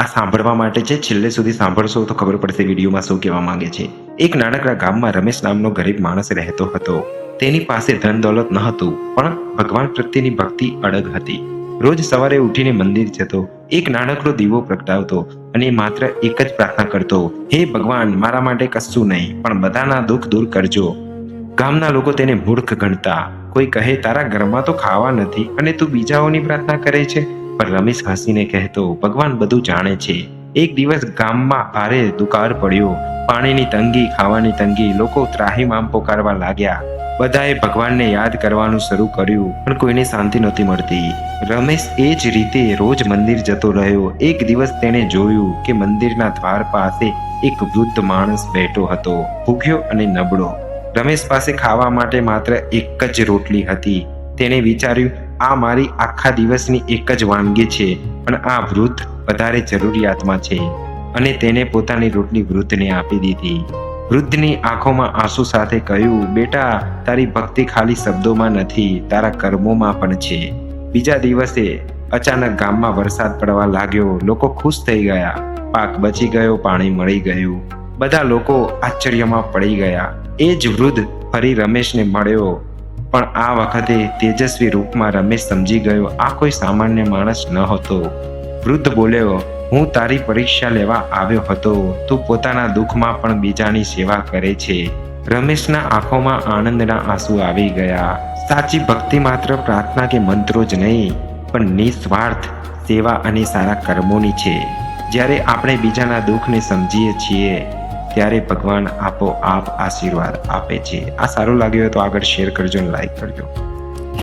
આ સાંભળવા માટે છે, છેલ્લે સુધી સાંભળશો તો ખબર પડશે વિડીયોમાં શું કહેવા માંગે છે। એક નાનકડા ગામમાં રમેશ નામનો ગરીબ માણસ રહેતો હતો। તેની પાસે ધન દોલત ન હતું, પણ ભગવાન પ્રત્યેની ભક્તિ અડગ હતી। રોજ સવારે ઉઠીને મંદિર જતો, એક નાનકડો દીવો પ્રગટાવતો અને માત્ર એક જ પ્રાર્થના કરતો, હે ભગવાન, મારા માટે કશું નહીં, પણ બધાના દુઃખ દૂર કરજો। ગામના લોકો તેને મૂર્ખ ગણતા। કોઈ કહે, તારા ઘરમાં તો ખાવા નથી અને તું બીજાઓની પ્રાર્થના કરે છે। પણ રમેશ હસીને કહેતો, ભગવાન બધું જાણે છે। એક દિવસ ગામમાં ભારે દુકાળ પડ્યો। પાણીની તંગી, ખાવાની તંગી, લોકો ત્રાહિમામ પોકારવા લાગ્યા। બધાએ ભગવાનને યાદ કરવાનું શરૂ કર્યું, પણ કોઈને શાંતિ નહોતી મળતી। રમેશ એ જ રીતે રોજ મંદિર જતો રહ્યો। એક દિવસ તેણે જોયું કે મંદિરના દ્વાર પાસે એક વૃદ્ધ માણસ બેઠો હતો, ભૂખ્યો અને નબળો। રમેશ પાસે ખાવા માટે માત્ર એક જ રોટલી હતી। તેણે વિચાર્યું, આ મારી આખા દિવસની એક જ વાનગી છે, પણ આ વૃદ્ધ વધારે જરૂરિયાતમાં છે, અને તેને પોતાની રોટલી વૃદ્ધને આપી દીધી। વૃદ્ધની આંખોમાં આંસુ સાથે કહ્યું, બેટા, તારી ભક્તિ ખાલી શબ્દોમાં નથી, તારા કર્મોમાં પણ છે। બીજા દિવસે અચાનક ગામમાં વરસાદ પડવા લાગ્યો। લોકો ખુશ થઈ ગયા, પાક બચી ગયો, પાણી મળી ગયું। બધા લોકો આશ્ચર્યમાં પડી ગયા। એ જ વૃદ્ધ ફરી રમેશને મળ્યો, પણ આ વખતે તેજસ્વી રૂપમાં। રમેશ સમજી ગયો, આ કોઈ સામાન્ય માણસ ન હતો। વૃદ્ધ બોલ્યો, હું તારી પરીક્ષા લેવા આવ્યો હતો। તું પોતાના દુઃખમાં પણ બીજાની સેવા કરે છે। રમેશના આંખોમાં આનંદના આંસુ આવી ગયા। સાચી ભક્તિ માત્ર પ્રાર્થના કે મંત્રો જ નહીં, પણ નિસ્વાર્થ સેવા અને સારા કર્મોની છે। જ્યારે આપણે બીજાના દુઃખને સમજીએ છીએ, ત્યારે ભગવાન આપોઆપ આશીર્વાદ આપે છે। આ સારું લાગ્યું હોય તો આગળ શેર કરજો અને લાઈક કરજો।